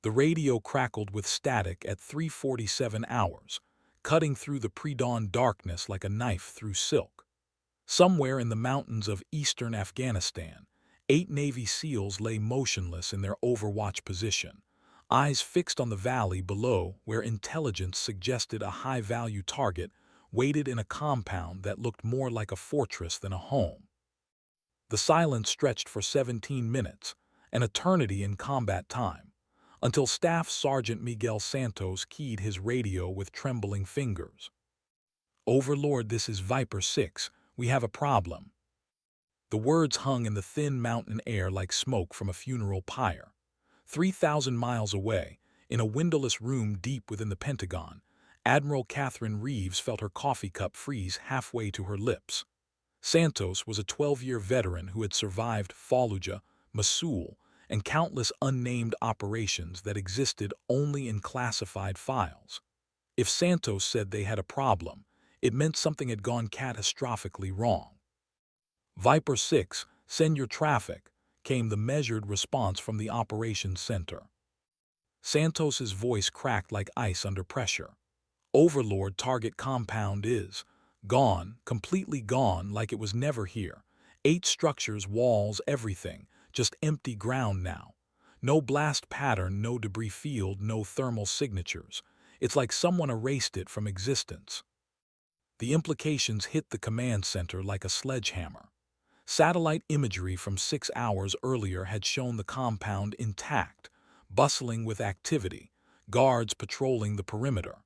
The radio crackled with static at 3:47 hours, cutting through the pre-dawn darkness like a knife through silk. Somewhere in the mountains of eastern Afghanistan, 8 Navy SEALs lay motionless in their overwatch position, eyes fixed on the valley below where intelligence suggested a high-value target waited in a compound that looked more like a fortress than a home. The silence stretched for 17 minutes, an eternity in combat time, until Staff Sergeant Miguel Santos keyed his radio with trembling fingers. "Overlord, this is Viper 6. We have a problem." The words hung in the thin mountain air like smoke from a funeral pyre. 3,000 miles away, in a windowless room deep within the Pentagon, Admiral Catherine Reeves felt her coffee cup freeze halfway to her lips. Santos was a 12-year veteran who had survived Fallujah, Mosul, and countless unnamed operations that existed only in classified files. If Santos said they had a problem, it meant something had gone catastrophically wrong. "Viper 6, send your traffic," came the measured response from the operations center. Santos's voice cracked like ice under pressure. "Overlord, target compound is gone, completely gone, like it was never here. 8 structures, walls, everything, just empty ground now. No blast pattern, no debris field, no thermal signatures. It's like someone erased it from existence." The implications hit the command center like a sledgehammer. Satellite imagery from 6 hours earlier had shown the compound intact, bustling with activity, guards patrolling the perimeter.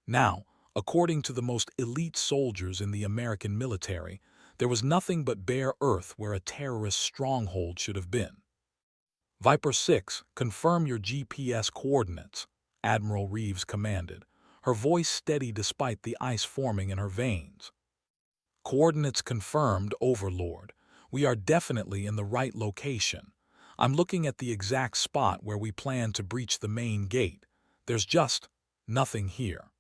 Now, according to the most elite soldiers in the American military, there was nothing but bare earth where a terrorist stronghold should have been. "Viper 6, confirm your GPS coordinates," Admiral Reeves commanded, her voice steady despite the ice forming in her veins. "Coordinates confirmed, Overlord. We are definitely in the right location. I'm looking at the exact spot where we plan to breach the main gate. There's just nothing here."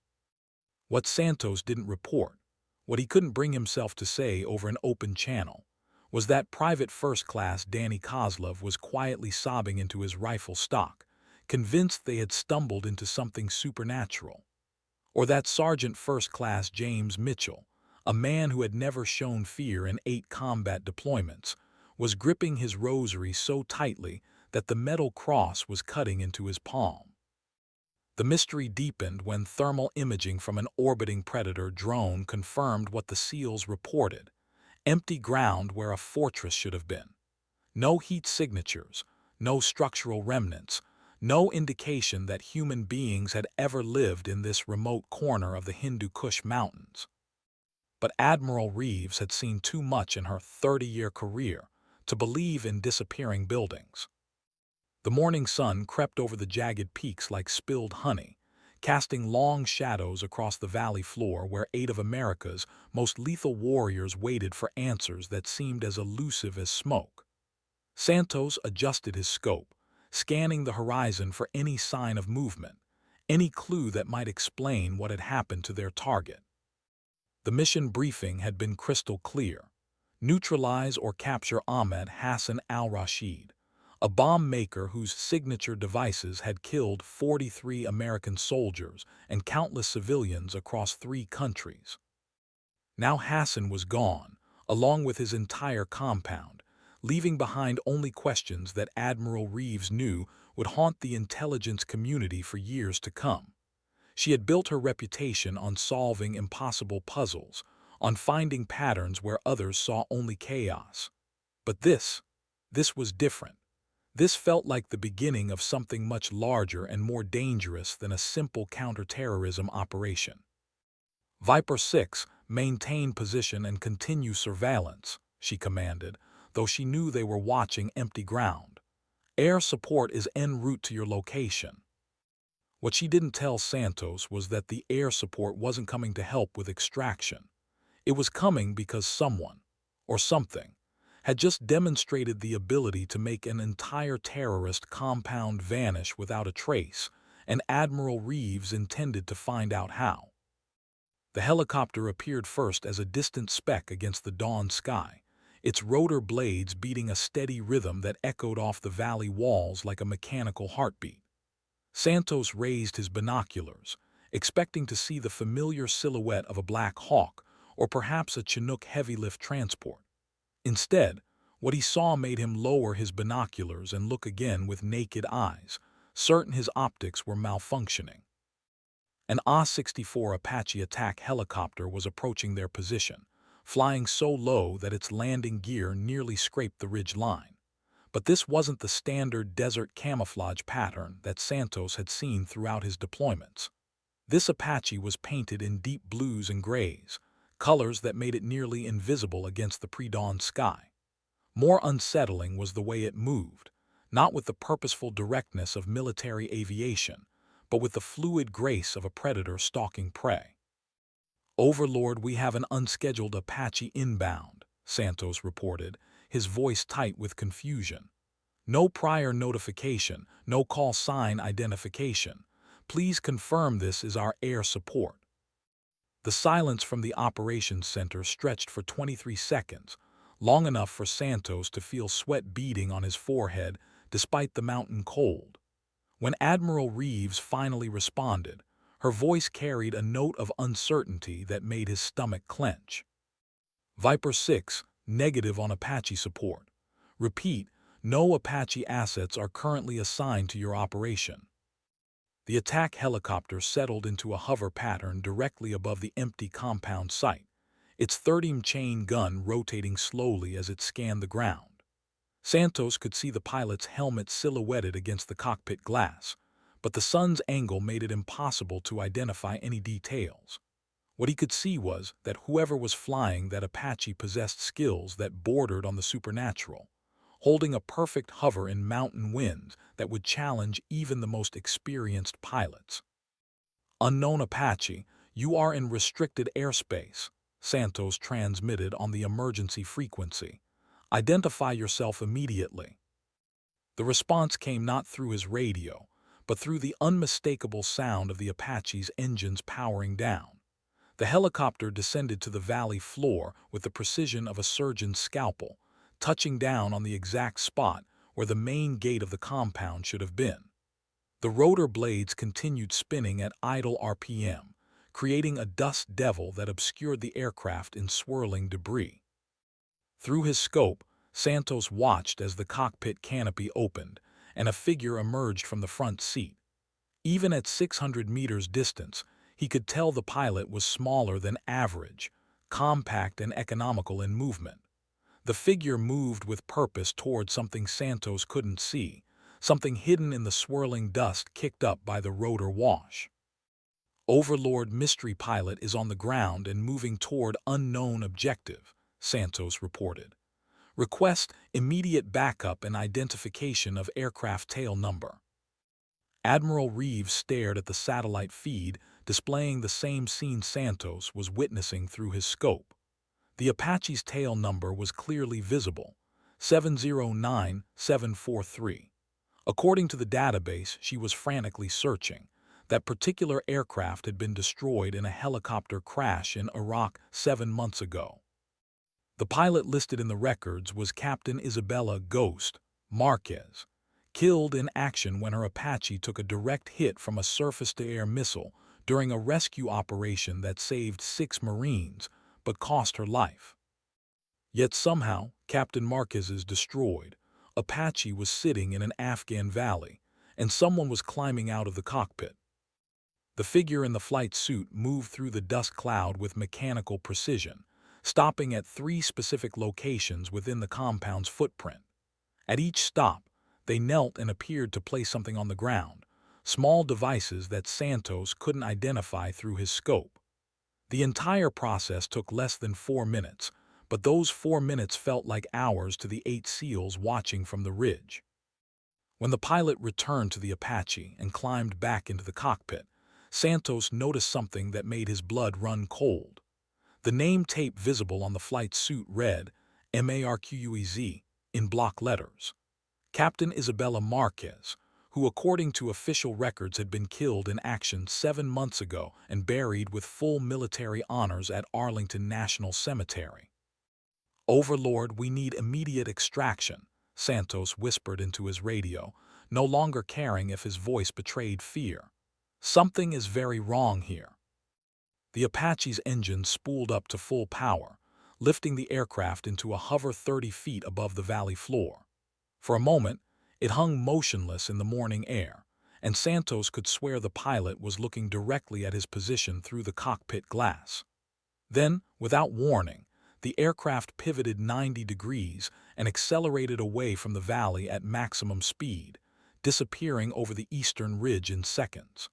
What Santos didn't report, what he couldn't bring himself to say over an open channel, was that Private First Class Danny Kozlov was quietly sobbing into his rifle stock, convinced they had stumbled into something supernatural. Or that Sergeant First Class James Mitchell, a man who had never shown fear in 8 combat deployments, was gripping his rosary so tightly that the metal cross was cutting into his palm. The mystery deepened when thermal imaging from an orbiting Predator drone confirmed what the SEALs reported: empty ground where a fortress should have been. No heat signatures, no structural remnants, no indication that human beings had ever lived in this remote corner of the Hindu Kush Mountains. But Admiral Reeves had seen too much in her 30-year career to believe in disappearing buildings. The morning sun crept over the jagged peaks like spilled honey, casting long shadows across the valley floor where 8 of America's most lethal warriors waited for answers that seemed as elusive as smoke. Santos adjusted his scope, scanning the horizon for any sign of movement, any clue that might explain what had happened to their target. The mission briefing had been crystal clear: neutralize or capture Ahmed Hassan al-Rashid, a bomb maker whose signature devices had killed 43 American soldiers and countless civilians across 3 countries. Now Hassan was gone, along with his entire compound, leaving behind only questions that Admiral Reeves knew would haunt the intelligence community for years to come. She had built her reputation on solving impossible puzzles, on finding patterns where others saw only chaos. But this was different. This felt like the beginning of something much larger and more dangerous than a simple counterterrorism operation. "Viper 6, maintain position and continue surveillance," she commanded, though she knew they were watching empty ground. "Air support is en route to your location." What she didn't tell Santos was that the air support wasn't coming to help with extraction. It was coming because someone, or something, had just demonstrated the ability to make an entire terrorist compound vanish without a trace, and Admiral Reeves intended to find out how. The helicopter appeared first as a distant speck against the dawn sky, its rotor blades beating a steady rhythm that echoed off the valley walls like a mechanical heartbeat. Santos raised his binoculars, expecting to see the familiar silhouette of a Black Hawk or perhaps a Chinook heavy-lift transport. Instead, what he saw made him lower his binoculars and look again with naked eyes, certain his optics were malfunctioning. An A-64 Apache attack helicopter was approaching their position, flying so low that its landing gear nearly scraped the ridge line. But this wasn't the standard desert camouflage pattern that Santos had seen throughout his deployments. This Apache was painted in deep blues and grays, colors that made it nearly invisible against the pre-dawn sky. More unsettling was the way it moved, not with the purposeful directness of military aviation, but with the fluid grace of a predator stalking prey. "Overlord, we have an unscheduled Apache inbound," Santos reported, his voice tight with confusion. "No prior notification, no call sign identification. Please confirm this is our air support." The silence from the operations center stretched for 23 seconds, long enough for Santos to feel sweat beading on his forehead despite the mountain cold. When Admiral Reeves finally responded, her voice carried a note of uncertainty that made his stomach clench. "Viper 6, negative on Apache support. Repeat, no Apache assets are currently assigned to your operation." The attack helicopter settled into a hover pattern directly above the empty compound site, its 30 chain gun rotating slowly as it scanned the ground. Santos could see the pilot's helmet silhouetted against the cockpit glass, but the sun's angle made it impossible to identify any details. What he could see was that whoever was flying that Apache possessed skills that bordered on the supernatural, holding a perfect hover in mountain winds that would challenge even the most experienced pilots. "Unknown Apache, you are in restricted airspace," Santos transmitted on the emergency frequency. "Identify yourself immediately." The response came not through his radio, but through the unmistakable sound of the Apache's engines powering down. The helicopter descended to the valley floor with the precision of a surgeon's scalpel, touching down on the exact spot where the main gate of the compound should have been. The rotor blades continued spinning at idle RPM, creating a dust devil that obscured the aircraft in swirling debris. Through his scope, Santos watched as the cockpit canopy opened and a figure emerged from the front seat. Even at 600 meters distance, he could tell the pilot was smaller than average, compact and economical in movement. The figure moved with purpose toward something Santos couldn't see, something hidden in the swirling dust kicked up by the rotor wash. "Overlord mystery pilot is on the ground and moving toward unknown objective," Santos reported. "Request immediate backup and identification of aircraft tail number." Admiral Reeves stared at the satellite feed, displaying the same scene Santos was witnessing through his scope. The Apache's tail number was clearly visible, 709743. According to the database she was frantically searching, that particular aircraft had been destroyed in a helicopter crash in Iraq 7 months ago. The pilot listed in the records was Captain Isabella "Ghost" Marquez, killed in action when her Apache took a direct hit from a surface-to-air missile during a rescue operation that saved 6 Marines but cost her life. Yet somehow, Captain Marquez's destroyed Apache was sitting in an Afghan valley, and someone was climbing out of the cockpit. The figure in the flight suit moved through the dust cloud with mechanical precision, stopping at 3 specific locations within the compound's footprint. At each stop, they knelt and appeared to place something on the ground, small devices that Santos couldn't identify through his scope. The entire process took less than 4 minutes, but those 4 minutes felt like hours to the 8 SEALs watching from the ridge. When the pilot returned to the Apache and climbed back into the cockpit, Santos noticed something that made his blood run cold. The name tape visible on the flight suit read MARQUEZ in block letters. Captain Isabella Marquez, who according to official records had been killed in action 7 months ago and buried with full military honors at Arlington National Cemetery. "Overlord, we need immediate extraction," Santos whispered into his radio, no longer caring if his voice betrayed fear. Something is very wrong here. The Apache's engine spooled up to full power, lifting the aircraft into a hover 30 feet above the valley floor. For a moment, it hung motionless in the morning air, and Santos could swear the pilot was looking directly at his position through the cockpit glass. Then, without warning, the aircraft pivoted 90 degrees and accelerated away from the valley at maximum speed, disappearing over the eastern ridge in seconds.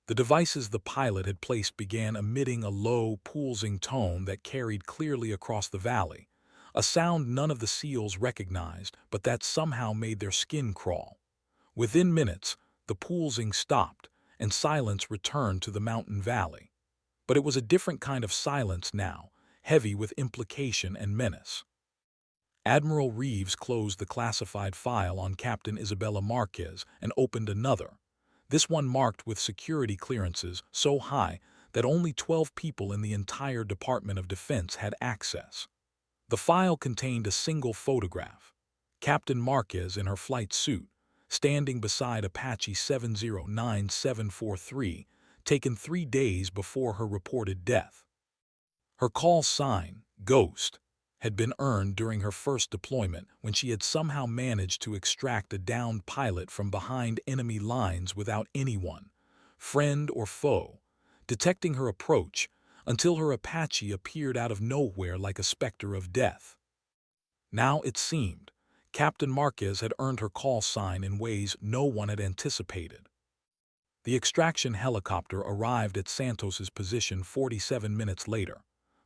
The devices the pilot had placed began emitting a low, pulsing tone that carried clearly across the valley, a sound none of the SEALs recognized but that somehow made their skin crawl. Within minutes, the pulsing stopped, and silence returned to the mountain valley. But it was a different kind of silence now, heavy with implication and menace. Admiral Reeves closed the classified file on Captain Isabella Marquez and opened another, this one marked with security clearances so high that only 12 people in the entire Department of Defense had access. The file contained a single photograph, Captain Marquez in her flight suit, standing beside Apache 709743, taken 3 days before her reported death. Her call sign, Ghost, had been earned during her first deployment when she had somehow managed to extract a downed pilot from behind enemy lines without anyone, friend or foe, detecting her approach until her Apache appeared out of nowhere like a specter of death. Now, it seemed, Captain Marquez had earned her call sign in ways no one had anticipated. The extraction helicopter arrived at Santos's position 47 minutes later,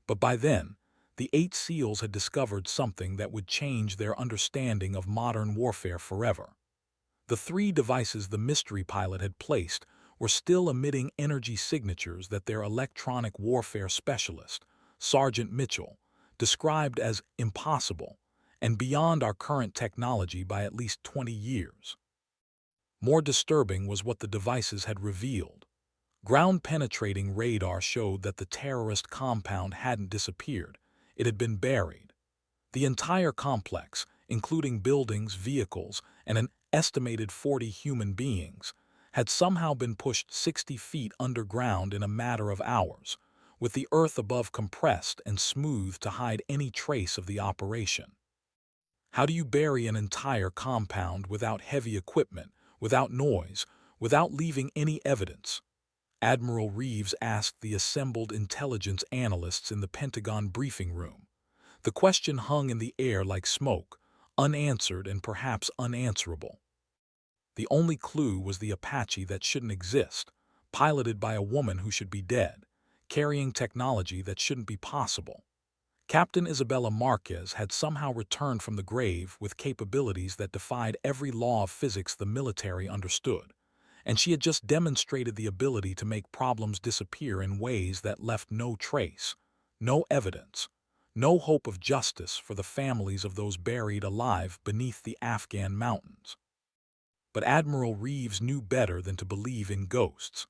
but by then, the 8 SEALs had discovered something that would change their understanding of modern warfare forever. The 3 devices the mystery pilot had placed were still emitting energy signatures that their electronic warfare specialist, Sergeant Mitchell, described as impossible and beyond our current technology by at least 20 years. More disturbing was what the devices had revealed. Ground-penetrating radar showed that the terrorist compound hadn't disappeared. It had been buried. The entire complex, including buildings, vehicles, and an estimated 40 human beings, had somehow been pushed 60 feet underground in a matter of hours, with the earth above compressed and smoothed to hide any trace of the operation. How do you bury an entire compound without heavy equipment, without noise, without leaving any evidence? Admiral Reeves asked the assembled intelligence analysts in the Pentagon briefing room. The question hung in the air like smoke, unanswered and perhaps unanswerable. The only clue was the Apache that shouldn't exist, piloted by a woman who should be dead, carrying technology that shouldn't be possible. Captain Isabella Marquez had somehow returned from the grave with capabilities that defied every law of physics the military understood, and she had just demonstrated the ability to make problems disappear in ways that left no trace, no evidence, no hope of justice for the families of those buried alive beneath the Afghan mountains. But Admiral Reeves knew better than to believe in ghosts.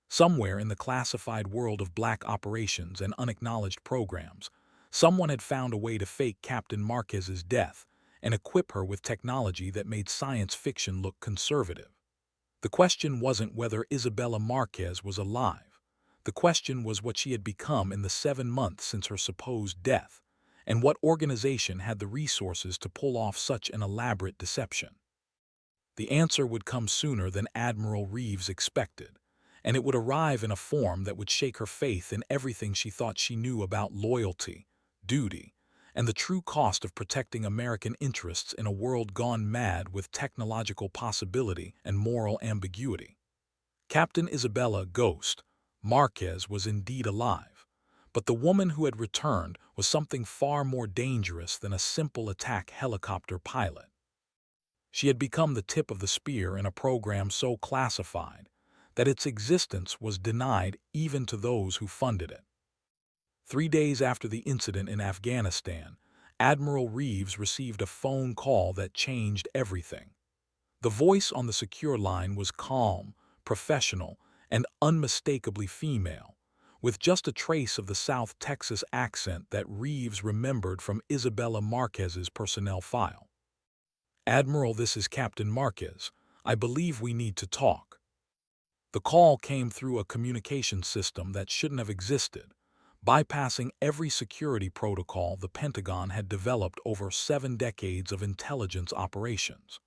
Somewhere in the classified world of black operations and unacknowledged programs, someone had found a way to fake Captain Marquez's death and equip her with technology that made science fiction look conservative. The question wasn't whether Isabella Marquez was alive. The question was what she had become in the 7 months since her supposed death, and what organization had the resources to pull off such an elaborate deception. The answer would come sooner than Admiral Reeves expected, and it would arrive in a form that would shake her faith in everything she thought she knew about loyalty, duty, and the true cost of protecting American interests in a world gone mad with technological possibility and moral ambiguity. Captain Isabella "Ghost" Marquez was indeed alive, but the woman who had returned was something far more dangerous than a simple attack helicopter pilot. She had become the tip of the spear in a program so classified that its existence was denied even to those who funded it. 3 days after the incident in Afghanistan, Admiral Reeves received a phone call that changed everything. The voice on the secure line was calm, professional, and unmistakably female, with just a trace of the South Texas accent that Reeves remembered from Isabella Marquez's personnel file. "Admiral, this is Captain Marquez. I believe we need to talk." The call came through a communication system that shouldn't have existed, bypassing every security protocol the Pentagon had developed over 7 decades of intelligence operations.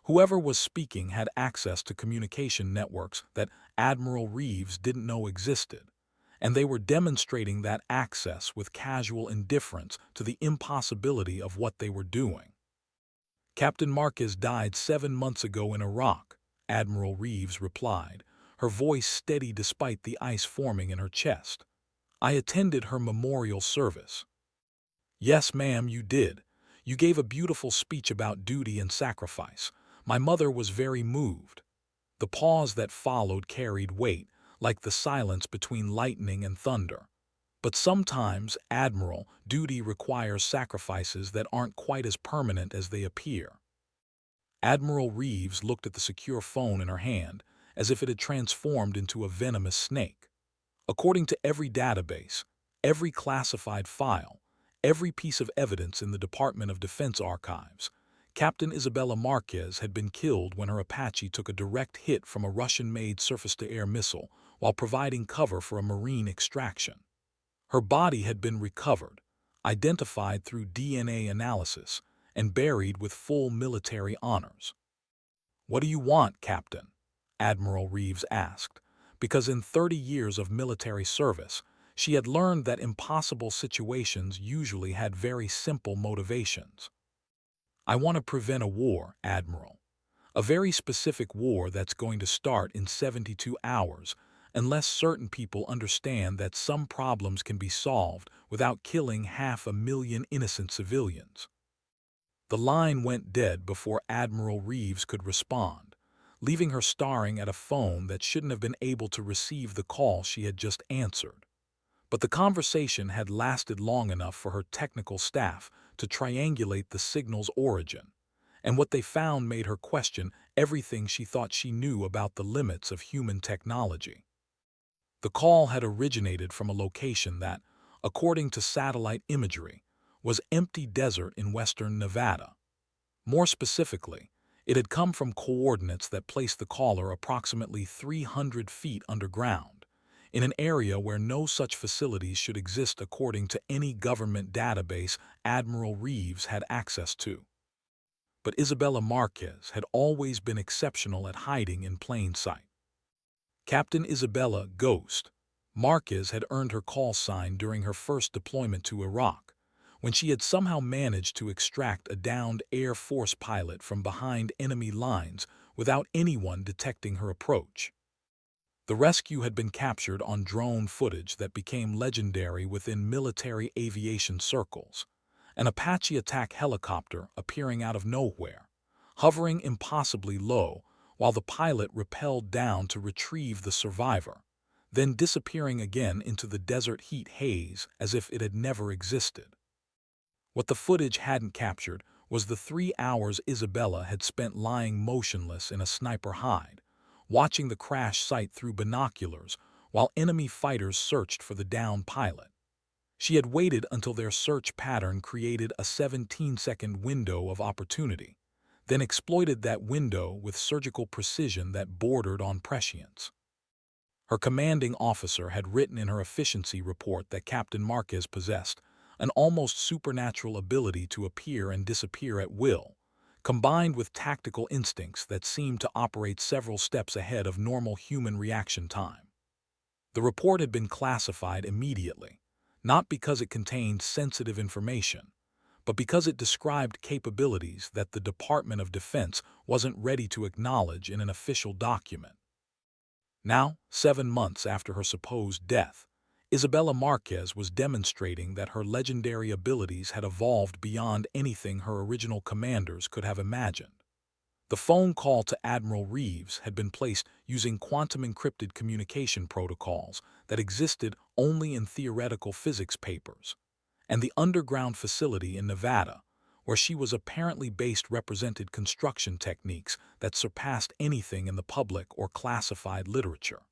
Whoever was speaking had access to communication networks that Admiral Reeves didn't know existed, and they were demonstrating that access with casual indifference to the impossibility of what they were doing. "Captain Marquez died 7 months ago in Iraq," Admiral Reeves replied, her voice steady despite the ice forming in her chest. "I attended her memorial service." "Yes, ma'am, you did. You gave a beautiful speech about duty and sacrifice. My mother was very moved." The pause that followed carried weight, like the silence between lightning and thunder. "But sometimes, Admiral, duty requires sacrifices that aren't quite as permanent as they appear." Admiral Reeves looked at the secure phone in her hand, as if it had transformed into a venomous snake. According to every database, every classified file, every piece of evidence in the Department of Defense archives, Captain Isabella Marquez had been killed when her Apache took a direct hit from a Russian-made surface-to-air missile while providing cover for a Marine extraction. Her body had been recovered, identified through DNA analysis, and buried with full military honors. "What do you want, Captain?" Admiral Reeves asked, because in 30 years of military service, she had learned that impossible situations usually had very simple motivations. "I want to prevent a war, Admiral. A very specific war that's going to start in 72 hours, unless certain people understand that some problems can be solved without killing 500,000 innocent civilians." The line went dead before Admiral Reeves could respond, leaving her staring at a phone that shouldn't have been able to receive the call she had just answered. But the conversation had lasted long enough for her technical staff to triangulate the signal's origin, and what they found made her question everything she thought she knew about the limits of human technology. The call had originated from a location that, according to satellite imagery, was empty desert in western Nevada. More specifically, it had come from coordinates that placed the caller approximately 300 feet underground, in an area where no such facilities should exist according to any government database Admiral Reeves had access to. But Isabella Marquez had always been exceptional at hiding in plain sight. Captain Isabella Ghost Marquez had earned her call sign during her first deployment to Iraq, when she had somehow managed to extract a downed Air Force pilot from behind enemy lines without anyone detecting her approach. The rescue had been captured on drone footage that became legendary within military aviation circles, an Apache attack helicopter appearing out of nowhere, hovering impossibly low while the pilot rappelled down to retrieve the survivor, then disappearing again into the desert heat haze as if it had never existed. What the footage hadn't captured was the 3 hours Isabella had spent lying motionless in a sniper hide, watching the crash site through binoculars while enemy fighters searched for the downed pilot. She had waited until their search pattern created a 17-second window of opportunity, then exploited that window with surgical precision that bordered on prescience. Her commanding officer had written in her efficiency report that Captain Marquez possessed an almost supernatural ability to appear and disappear at will, combined with tactical instincts that seemed to operate several steps ahead of normal human reaction time. The report had been classified immediately, not because it contained sensitive information, but because it described capabilities that the Department of Defense wasn't ready to acknowledge in an official document. Now, 7 months after her supposed death, Isabella Marquez was demonstrating that her legendary abilities had evolved beyond anything her original commanders could have imagined. The phone call to Admiral Reeves had been placed using quantum-encrypted communication protocols that existed only in theoretical physics papers, and the underground facility in Nevada, where she was apparently based, represented construction techniques that surpassed anything in the public or classified literature.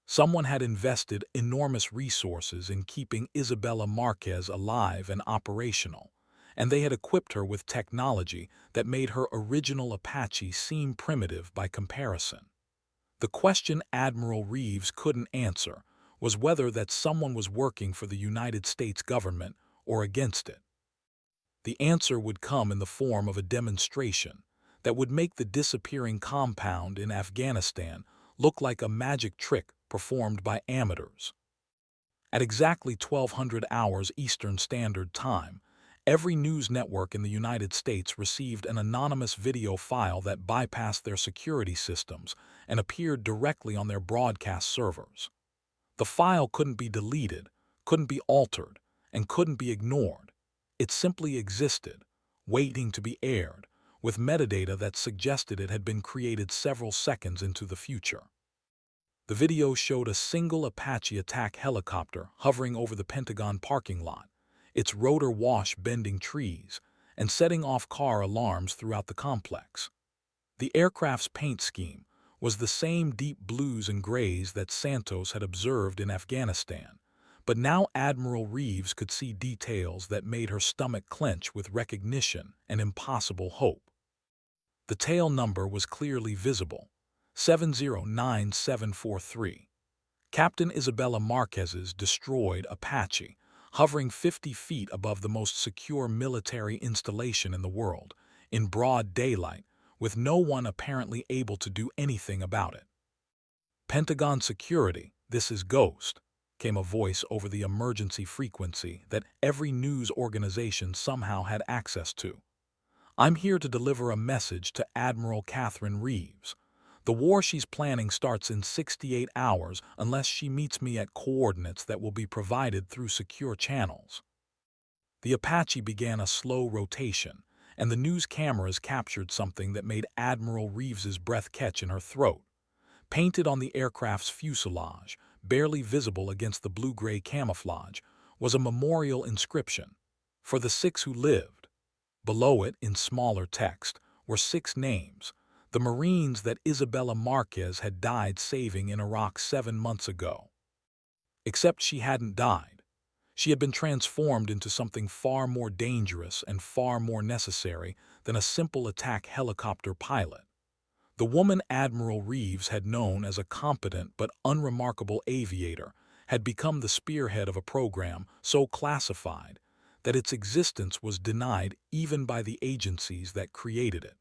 Someone had invested enormous resources in keeping Isabella Marquez alive and operational, and they had equipped her with technology that made her original Apache seem primitive by comparison. The question Admiral Reeves couldn't answer was whether that someone was working for the United States government or against it. The answer would come in the form of a demonstration that would make the disappearing compound in Afghanistan look like a magic trick performed by amateurs. At exactly 1200 hours Eastern Standard Time, every news network in the United States received an anonymous video file that bypassed their security systems and appeared directly on their broadcast servers. The file couldn't be deleted, couldn't be altered, and couldn't be ignored. It simply existed, waiting to be aired, with metadata that suggested it had been created several seconds into the future. The video showed a single Apache attack helicopter hovering over the Pentagon parking lot, its rotor wash bending trees and setting off car alarms throughout the complex. The aircraft's paint scheme was the same deep blues and grays that Santos had observed in Afghanistan, but now Admiral Reeves could see details that made her stomach clench with recognition and impossible hope. The tail number was clearly visible, 709743. Captain Isabella Marquez's destroyed Apache, hovering 50 feet above the most secure military installation in the world, in broad daylight, with no one apparently able to do anything about it. Pentagon security, this is Ghost, came a voice over the emergency frequency that every news organization somehow had access to. I'm here to deliver a message to Admiral Catherine Reeves. The war she's planning starts in 68 hours unless she meets me at coordinates that will be provided through secure channels. The Apache began a slow rotation, and the news cameras captured something that made Admiral Reeves's breath catch in her throat. Painted on the aircraft's fuselage, barely visible against the blue-gray camouflage, was a memorial inscription, "For the 6 who lived." Below it, in smaller text, were 6 names, the Marines that Isabella Marquez had died saving in Iraq 7 months ago. Except she hadn't died. She had been transformed into something far more dangerous and far more necessary than a simple attack helicopter pilot. The woman Admiral Reeves had known as a competent but unremarkable aviator had become the spearhead of a program so classified that its existence was denied even by the agencies that created it.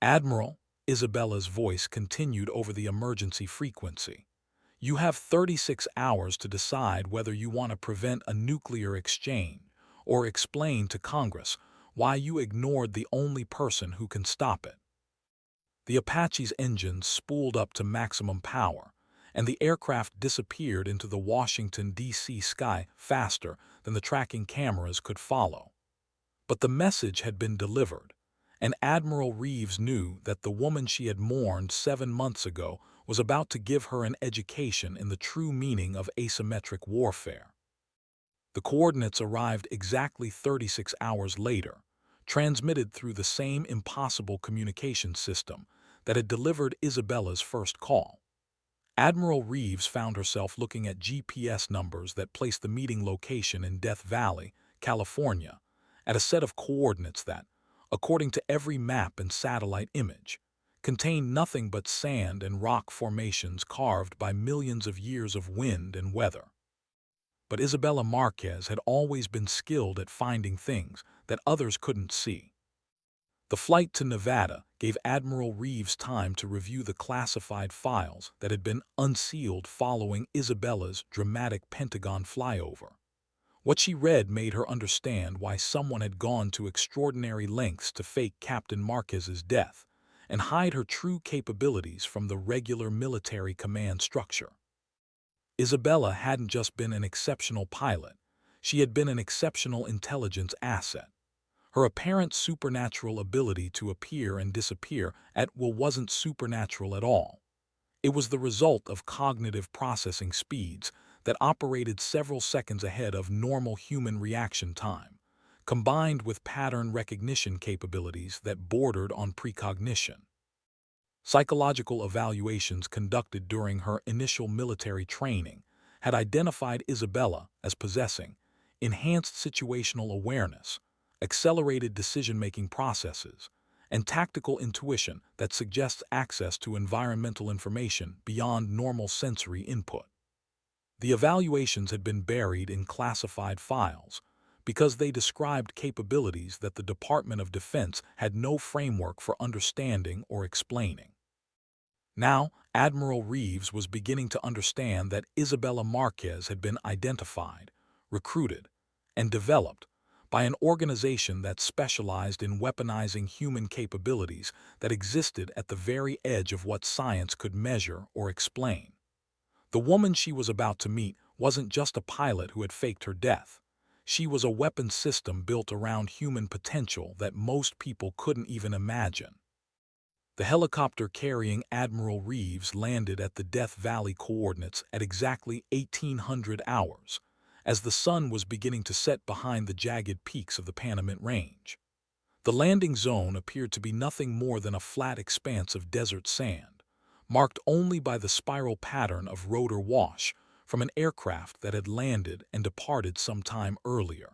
"Admiral," Isabella's voice continued over the emergency frequency, "you have 36 hours to decide whether you want to prevent a nuclear exchange or explain to Congress why you ignored the only person who can stop it." The Apache's engines spooled up to maximum power, and the aircraft disappeared into the Washington, D.C. sky faster than the tracking cameras could follow. But the message had been delivered, and Admiral Reeves knew that the woman she had mourned 7 months ago was about to give her an education in the true meaning of asymmetric warfare. The coordinates arrived exactly 36 hours later, transmitted through the same impossible communication system that had delivered Isabella's first call. Admiral Reeves found herself looking at GPS numbers that placed the meeting location in Death Valley, California, at a set of coordinates that, according to every map and satellite image, contained nothing but sand and rock formations carved by millions of years of wind and weather. But Isabella Marquez had always been skilled at finding things that others couldn't see. The flight to Nevada gave Admiral Reeves time to review the classified files that had been unsealed following Isabella's dramatic Pentagon flyover. What she read made her understand why someone had gone to extraordinary lengths to fake Captain Marquez's death and hide her true capabilities from the regular military command structure. Isabella hadn't just been an exceptional pilot, she had been an exceptional intelligence asset. Her apparent supernatural ability to appear and disappear at will wasn't supernatural at all. It was the result of cognitive processing speeds that operated several seconds ahead of normal human reaction time, combined with pattern recognition capabilities that bordered on precognition. Psychological evaluations conducted during her initial military training had identified Isabella as possessing enhanced situational awareness, accelerated decision-making processes, and tactical intuition that suggests access to environmental information beyond normal sensory input. The evaluations had been buried in classified files because they described capabilities that the Department of Defense had no framework for understanding or explaining. Now, Admiral Reeves was beginning to understand that Isabella Marquez had been identified, recruited, and developed by an organization that specialized in weaponizing human capabilities that existed at the very edge of what science could measure or explain. The woman she was about to meet wasn't just a pilot who had faked her death. She was a weapons system built around human potential that most people couldn't even imagine. The helicopter carrying Admiral Reeves landed at the Death Valley coordinates at exactly 1800 hours, as the sun was beginning to set behind the jagged peaks of the Panamint Range. The landing zone appeared to be nothing more than a flat expanse of desert sand, marked only by the spiral pattern of rotor wash from an aircraft that had landed and departed some time earlier.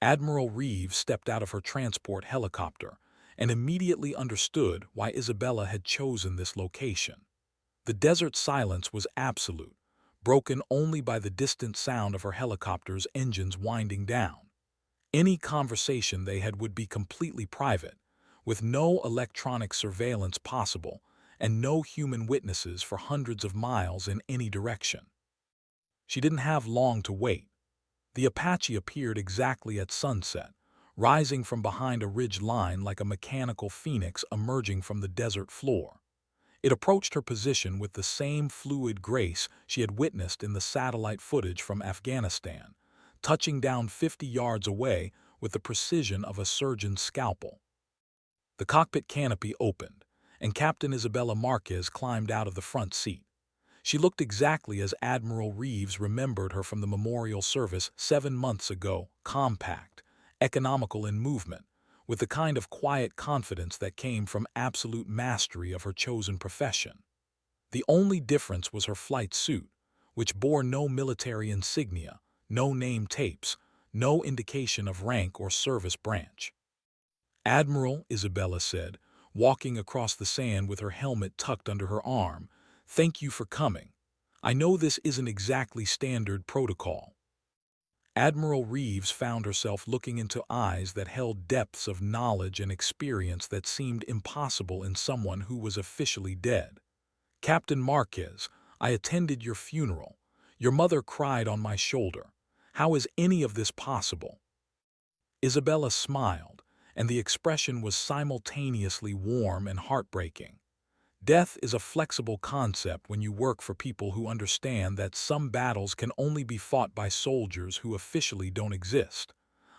Admiral Reeves stepped out of her transport helicopter and immediately understood why Isabella had chosen this location. The desert silence was absolute, broken only by the distant sound of her helicopter's engines winding down. Any conversation they had would be completely private, with no electronic surveillance possible and no human witnesses for hundreds of miles in any direction. She didn't have long to wait. The Apache appeared exactly at sunset, rising from behind a ridge line like a mechanical phoenix emerging from the desert floor. It approached her position with the same fluid grace she had witnessed in the satellite footage from Afghanistan, touching down 50 yards away with the precision of a surgeon's scalpel. The cockpit canopy opened, and Captain Isabella Marquez climbed out of the front seat. She looked exactly as Admiral Reeves remembered her from the memorial service 7 months ago, compact, economical in movement, with the kind of quiet confidence that came from absolute mastery of her chosen profession. The only difference was her flight suit, which bore no military insignia, no name tapes, no indication of rank or service branch. "Admiral," Isabella said, walking across the sand with her helmet tucked under her arm, "thank you for coming. I know this isn't exactly standard protocol." Admiral Reeves found herself looking into eyes that held depths of knowledge and experience that seemed impossible in someone who was officially dead. "Captain Marquez, I attended your funeral. Your mother cried on my shoulder. How is any of this possible?" Isabella smiled, and the expression was simultaneously warm and heartbreaking. Death is a flexible concept when you work for people who understand that some battles can only be fought by soldiers who officially don't exist.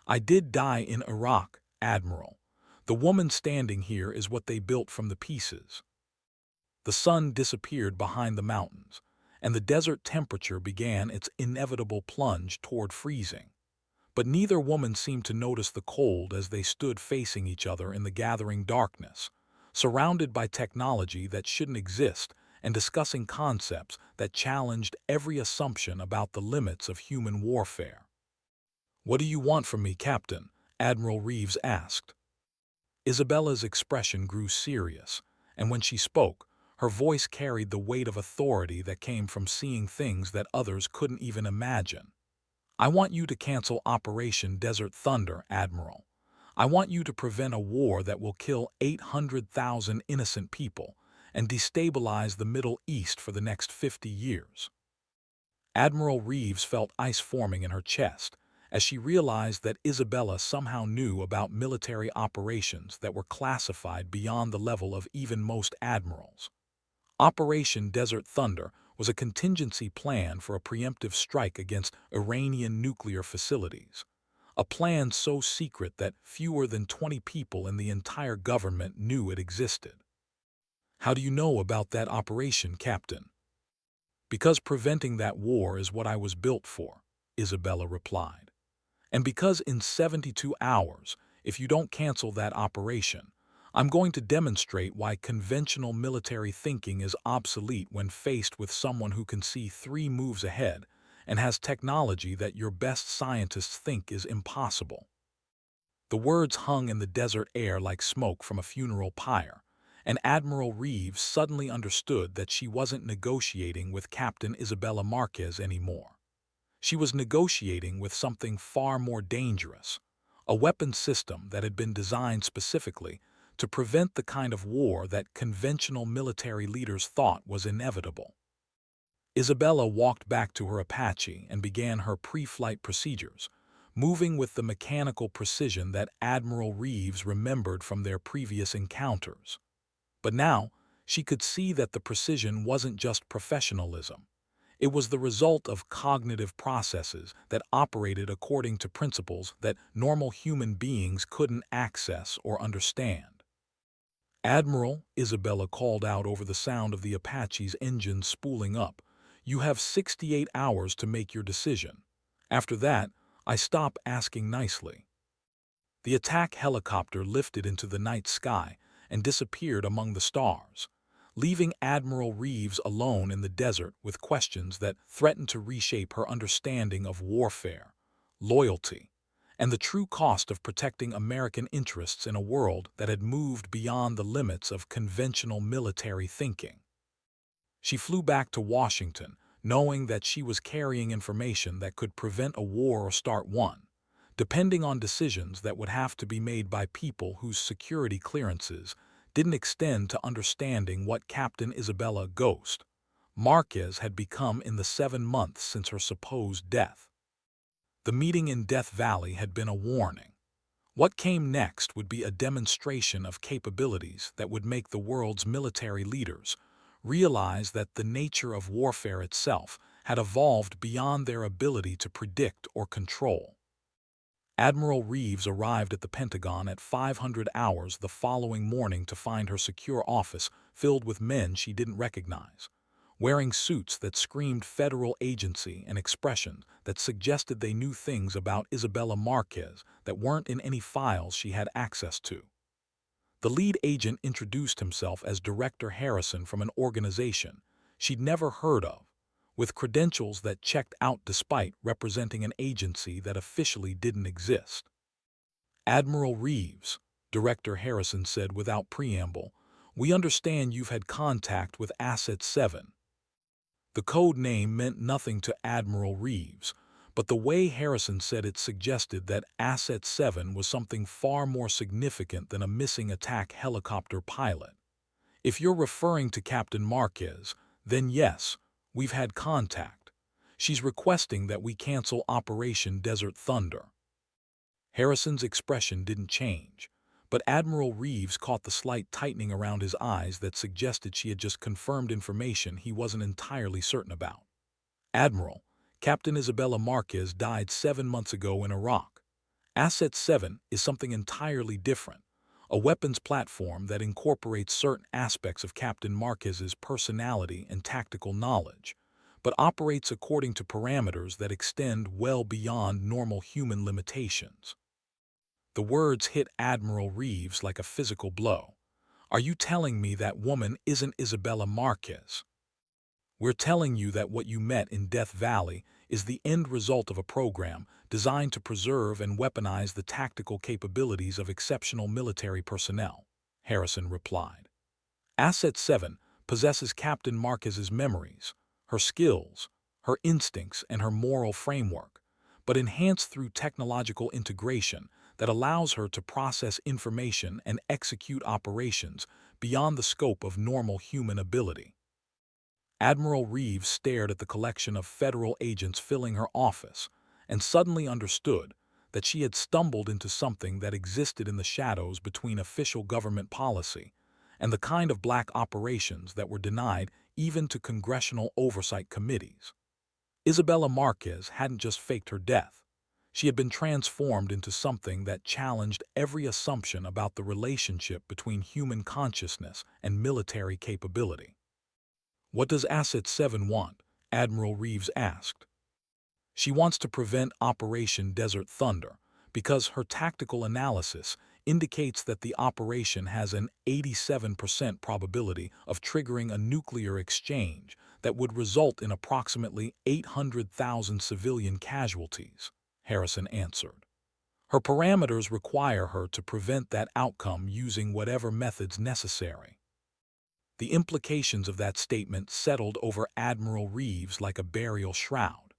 "I did die in Iraq, Admiral. The woman standing here is what they built from the pieces." The sun disappeared behind the mountains, and the desert temperature began its inevitable plunge toward freezing. But neither woman seemed to notice the cold as they stood facing each other in the gathering darkness, surrounded by technology that shouldn't exist and discussing concepts that challenged every assumption about the limits of human warfare. "What do you want from me, Captain?" Admiral Reeves asked. Isabella's expression grew serious, and when she spoke, her voice carried the weight of authority that came from seeing things that others couldn't even imagine. "I want you to cancel Operation Desert Thunder, Admiral. I want you to prevent a war that will kill 800,000 innocent people and destabilize the Middle East for the next 50 years. Admiral Reeves felt ice forming in her chest as she realized that Isabella somehow knew about military operations that were classified beyond the level of even most admirals. Operation Desert Thunder was a contingency plan for a preemptive strike against Iranian nuclear facilities, a plan so secret that fewer than 20 people in the entire government knew it existed. "How do you know about that operation, Captain?" "Because preventing that war is what I was built for," Isabella replied. "And because in 72 hours, if you don't cancel that operation, I'm going to demonstrate why conventional military thinking is obsolete when faced with someone who can see 3 moves ahead and has technology that your best scientists think is impossible." The words hung in the desert air like smoke from a funeral pyre, and Admiral Reeves suddenly understood that she wasn't negotiating with Captain Isabella Marquez anymore. She was negotiating with something far more dangerous, a weapon system that had been designed specifically to prevent the kind of war that conventional military leaders thought was inevitable. Isabella walked back to her Apache and began her pre-flight procedures, moving with the mechanical precision that Admiral Reeves remembered from their previous encounters. But now, she could see that the precision wasn't just professionalism. It was the result of cognitive processes that operated according to principles that normal human beings couldn't access or understand. "Admiral," Isabella called out over the sound of the Apache's engine spooling up, "you have 68 hours to make your decision. After that, I stop asking nicely." The attack helicopter lifted into the night sky and disappeared among the stars, leaving Admiral Reeves alone in the desert with questions that threatened to reshape her understanding of warfare, loyalty, and the true cost of protecting American interests in a world that had moved beyond the limits of conventional military thinking. She flew back to Washington, knowing that she was carrying information that could prevent a war or start one, depending on decisions that would have to be made by people whose security clearances didn't extend to understanding what Captain Isabella Ghost Marquez had become in the 7 months since her supposed death. The meeting in Death Valley had been a warning. What came next would be a demonstration of capabilities that would make the world's military leaders realize that the nature of warfare itself had evolved beyond their ability to predict or control. Admiral Reeves arrived at the Pentagon at 500 hours the following morning to find her secure office filled with men she didn't recognize, wearing suits that screamed federal agency and expressions that suggested they knew things about Isabella Marquez that weren't in any files she had access to. The lead agent introduced himself as Director Harrison from an organization she'd never heard of, with credentials that checked out despite representing an agency that officially didn't exist. "Admiral Reeves," Director Harrison said without preamble, "we understand you've had contact with Asset 7. The code name meant nothing to Admiral Reeves, but the way Harrison said it suggested that Asset 7 was something far more significant than a missing attack helicopter pilot. "If you're referring to Captain Marquez, then yes, we've had contact. She's requesting that we cancel Operation Desert Thunder." Harrison's expression didn't change, but Admiral Reeves caught the slight tightening around his eyes that suggested she had just confirmed information he wasn't entirely certain about. "Admiral, Captain Isabella Marquez died 7 months ago in Iraq. Asset 7 is something entirely different, a weapons platform that incorporates certain aspects of Captain Marquez's personality and tactical knowledge, but operates according to parameters that extend well beyond normal human limitations." The words hit Admiral Reeves like a physical blow. "Are you telling me that woman isn't Isabella Marquez?" "We're telling you that what you met in Death Valley is the end result of a program designed to preserve and weaponize the tactical capabilities of exceptional military personnel," Harrison replied. "Asset 7 possesses Captain Marquez's memories, her skills, her instincts, and her moral framework, but enhanced through technological integration that allows her to process information and execute operations beyond the scope of normal human ability." Admiral Reeves stared at the collection of federal agents filling her office and suddenly understood that she had stumbled into something that existed in the shadows between official government policy and the kind of black operations that were denied even to congressional oversight committees. Isabella Marquez hadn't just faked her death. She had been transformed into something that challenged every assumption about the relationship between human consciousness and military capability. "What does Asset 7 want?" Admiral Reeves asked. "She wants to prevent Operation Desert Thunder because her tactical analysis indicates that the operation has an 87% probability of triggering a nuclear exchange that would result in approximately 800,000 civilian casualties," Harrison answered. Her parameters require her to prevent that outcome using whatever methods necessary. The implications of that statement settled over Admiral Reeves like a burial shroud.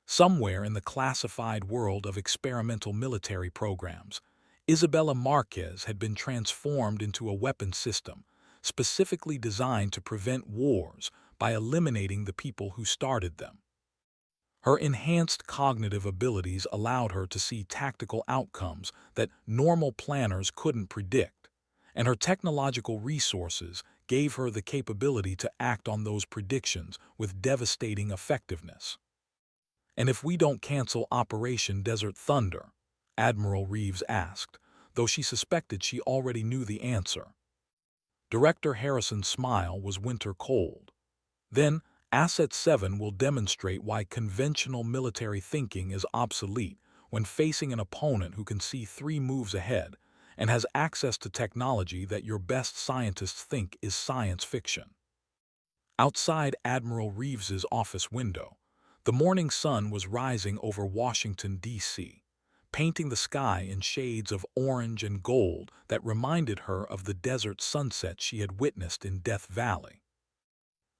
Somewhere in the classified world of experimental military programs, Isabella Marquez had been transformed into a weapon system specifically designed to prevent wars by eliminating the people who started them. Her enhanced cognitive abilities allowed her to see tactical outcomes that normal planners couldn't predict, and her technological resources gave her the capability to act on those predictions with devastating effectiveness. "And if we don't cancel Operation Desert Thunder?" Admiral Reeves asked, though she suspected she already knew the answer. Director Harrison's smile was winter cold. "Then, Asset 7 will demonstrate why conventional military thinking is obsolete when facing an opponent who can see 3 moves ahead and has access to technology that your best scientists think is science fiction." Outside Admiral Reeves's office window, the morning sun was rising over Washington, D.C., painting the sky in shades of orange and gold that reminded her of the desert sunset she had witnessed in Death Valley.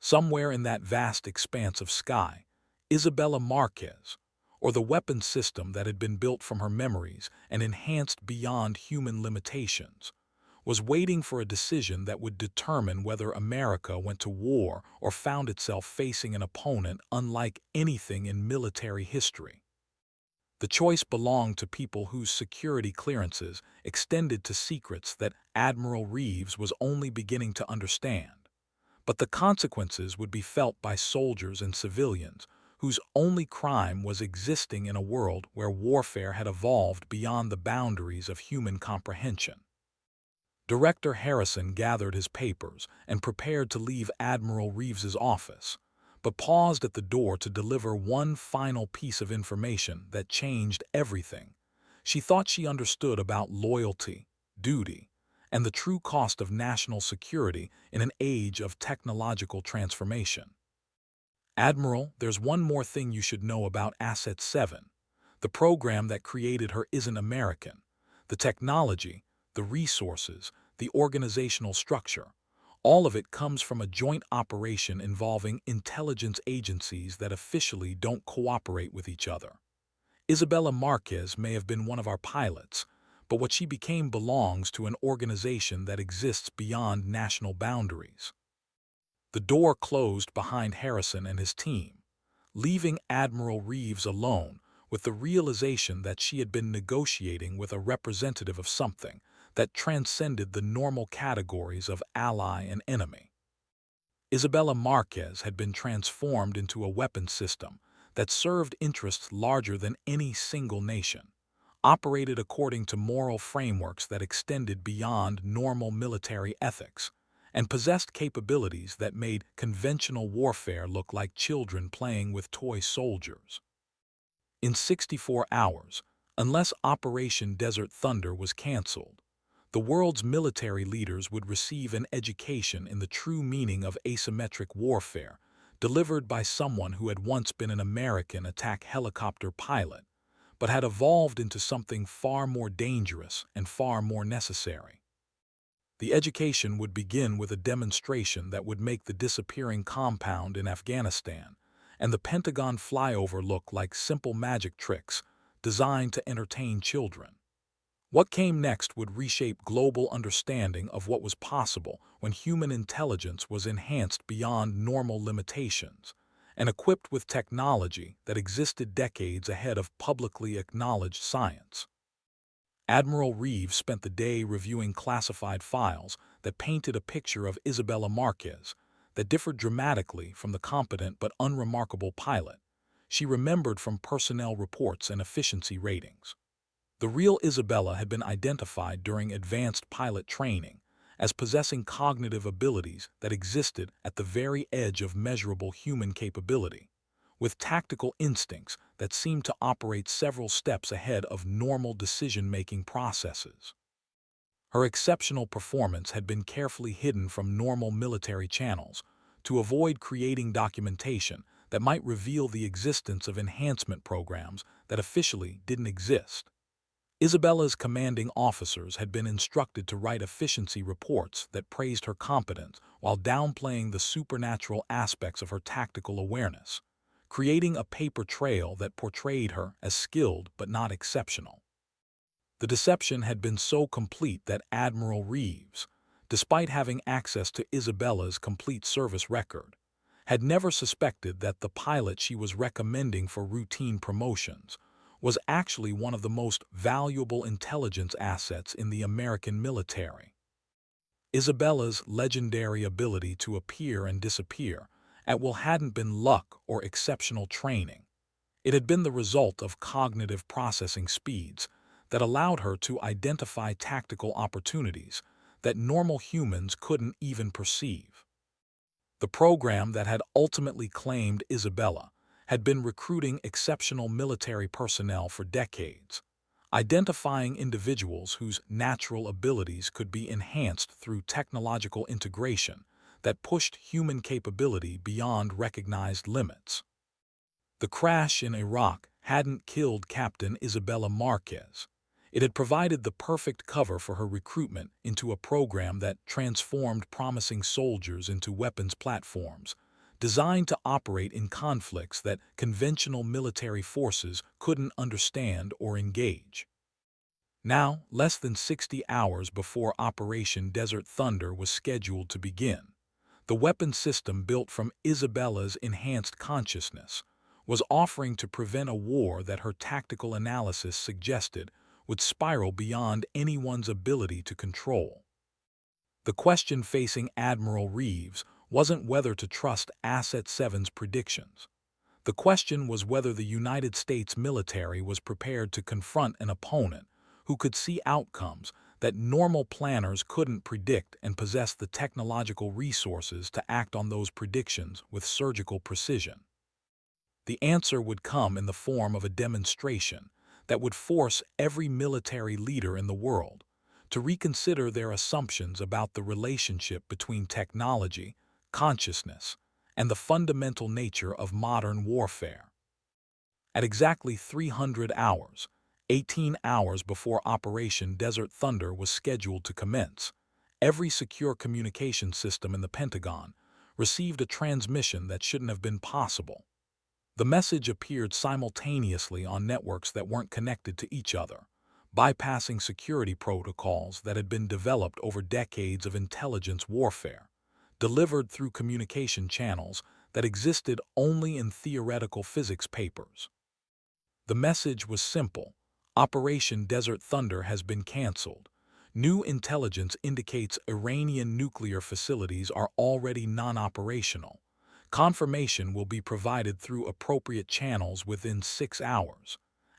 Somewhere in that vast expanse of sky, Isabella Marquez, or the weapon system that had been built from her memories and enhanced beyond human limitations, was waiting for a decision that would determine whether America went to war or found itself facing an opponent unlike anything in military history. The choice belonged to people whose security clearances extended to secrets that Admiral Reeves was only beginning to understand. But the consequences would be felt by soldiers and civilians whose only crime was existing in a world where warfare had evolved beyond the boundaries of human comprehension. Director Harrison gathered his papers and prepared to leave Admiral Reeves's office, but paused at the door to deliver one final piece of information that changed everything. She thought she understood about loyalty, duty, and the true cost of national security in an age of technological transformation. "Admiral, there's one more thing you should know about Asset 7. The program that created her isn't American. The technology, the resources, the organizational structure, all of it comes from a joint operation involving intelligence agencies that officially don't cooperate with each other. Isabella Marquez may have been one of our pilots, but what she became belongs to an organization that exists beyond national boundaries." The door closed behind Harrison and his team, leaving Admiral Reeves alone with the realization that she had been negotiating with a representative of something that transcended the normal categories of ally and enemy. Isabella Marquez had been transformed into a weapon system that served interests larger than any single nation, operated according to moral frameworks that extended beyond normal military ethics, and possessed capabilities that made conventional warfare look like children playing with toy soldiers. In 64 hours, unless Operation Desert Thunder was canceled, the world's military leaders would receive an education in the true meaning of asymmetric warfare, delivered by someone who had once been an American attack helicopter pilot, but had evolved into something far more dangerous and far more necessary. The education would begin with a demonstration that would make the disappearing compound in Afghanistan and the Pentagon flyover look like simple magic tricks designed to entertain children. What came next would reshape global understanding of what was possible when human intelligence was enhanced beyond normal limitations and equipped with technology that existed decades ahead of publicly acknowledged science. Admiral Reeves spent the day reviewing classified files that painted a picture of Isabella Marquez that differed dramatically from the competent but unremarkable pilot she remembered from personnel reports and efficiency ratings. The real Isabella had been identified during advanced pilot training as possessing cognitive abilities that existed at the very edge of measurable human capability, with tactical instincts that seemed to operate several steps ahead of normal decision-making processes. Her exceptional performance had been carefully hidden from normal military channels to avoid creating documentation that might reveal the existence of enhancement programs that officially didn't exist. Isabella's commanding officers had been instructed to write efficiency reports that praised her competence while downplaying the supernatural aspects of her tactical awareness, creating a paper trail that portrayed her as skilled but not exceptional. The deception had been so complete that Admiral Reeves, despite having access to Isabella's complete service record, had never suspected that the pilot she was recommending for routine promotions was actually one of the most valuable intelligence assets in the American military. Isabella's legendary ability to appear and disappear at will hadn't been luck or exceptional training. It had been the result of cognitive processing speeds that allowed her to identify tactical opportunities that normal humans couldn't even perceive. The program that had ultimately claimed Isabella had been recruiting exceptional military personnel for decades, identifying individuals whose natural abilities could be enhanced through technological integration that pushed human capability beyond recognized limits. The crash in Iraq hadn't killed Captain Isabella Marquez. It had provided the perfect cover for her recruitment into a program that transformed promising soldiers into weapons platforms, designed to operate in conflicts that conventional military forces couldn't understand or engage. Now, less than 60 hours before Operation Desert Thunder was scheduled to begin, the weapon system built from Isabella's enhanced consciousness was offering to prevent a war that her tactical analysis suggested would spiral beyond anyone's ability to control. The question facing Admiral Reeves wasn't whether to trust Asset 7's predictions. The question was whether the United States military was prepared to confront an opponent who could see outcomes that normal planners couldn't predict and possess the technological resources to act on those predictions with surgical precision. The answer would come in the form of a demonstration that would force every military leader in the world to reconsider their assumptions about the relationship between technology, consciousness, and the fundamental nature of modern warfare. At exactly 300 hours, 18 hours before Operation Desert Thunder was scheduled to commence, every secure communication system in the Pentagon received a transmission that shouldn't have been possible. The message appeared simultaneously on networks that weren't connected to each other, bypassing security protocols that had been developed over decades of intelligence warfare, delivered through communication channels that existed only in theoretical physics papers. The message was simple: Operation Desert Thunder has been canceled. New intelligence indicates Iranian nuclear facilities are already non-operational. Confirmation will be provided through appropriate channels within 6 hours.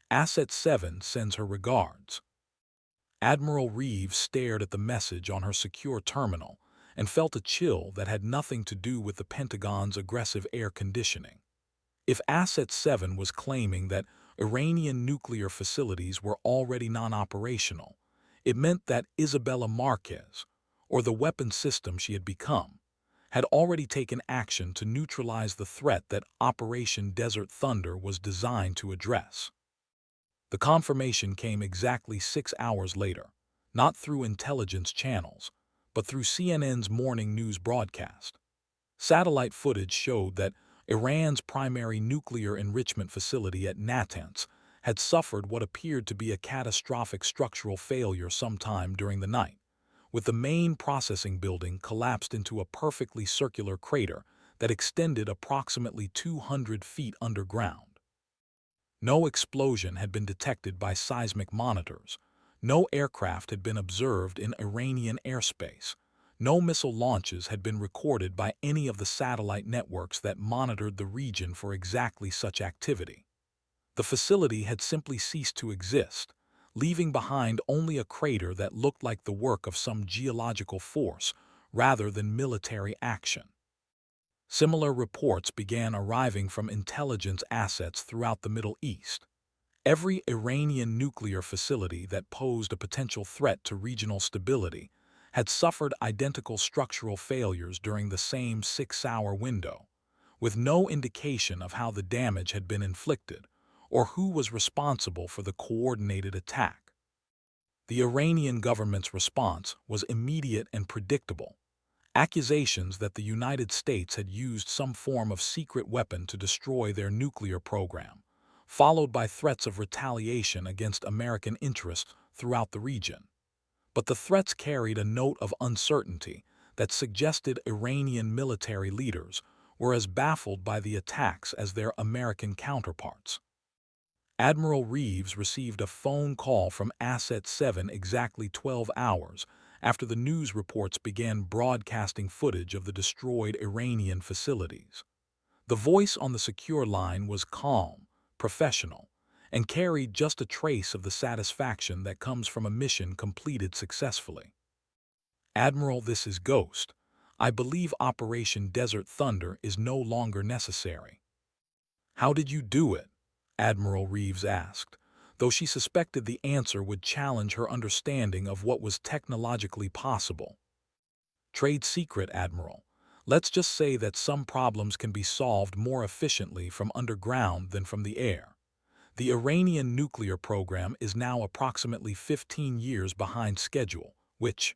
Asset 7 sends her regards. Admiral Reeves stared at the message on her secure terminal and felt a chill that had nothing to do with the Pentagon's aggressive air conditioning. If Asset 7 was claiming that Iranian nuclear facilities were already non-operational, it meant that Isabella Marquez, or the weapon system she had become, had already taken action to neutralize the threat that Operation Desert Thunder was designed to address. The confirmation came exactly 6 hours later, not through intelligence channels, but through CNN's morning news broadcast. Satellite footage showed that Iran's primary nuclear enrichment facility at Natanz had suffered what appeared to be a catastrophic structural failure sometime during the night, with the main processing building collapsed into a perfectly circular crater that extended approximately 200 feet underground. No explosion had been detected by seismic monitors. No aircraft had been observed in Iranian airspace. No missile launches had been recorded by any of the satellite networks that monitored the region for exactly such activity. The facility had simply ceased to exist, leaving behind only a crater that looked like the work of some geological force rather than military action. Similar reports began arriving from intelligence assets throughout the Middle East. Every Iranian nuclear facility that posed a potential threat to regional stability had suffered identical structural failures during the same 6-hour window, with no indication of how the damage had been inflicted or who was responsible for the coordinated attack. The Iranian government's response was immediate and predictable. Accusations that the United States had used some form of secret weapon to destroy their nuclear program, followed by threats of retaliation against American interests throughout the region. But the threats carried a note of uncertainty that suggested Iranian military leaders were as baffled by the attacks as their American counterparts. Admiral Reeves received a phone call from Asset 7 exactly 12 hours after the news reports began broadcasting footage of the destroyed Iranian facilities. The voice on the secure line was calm, professional, and carried just a trace of the satisfaction that comes from a mission completed successfully. "Admiral, this is Ghost. I believe Operation Desert Thunder is no longer necessary." "How did you do it?" Admiral Reeves asked, though she suspected the answer would challenge her understanding of what was technologically possible. "Trade secret, Admiral. Let's just say that some problems can be solved more efficiently from underground than from the air. The Iranian nuclear program is now approximately 15 years behind schedule, which,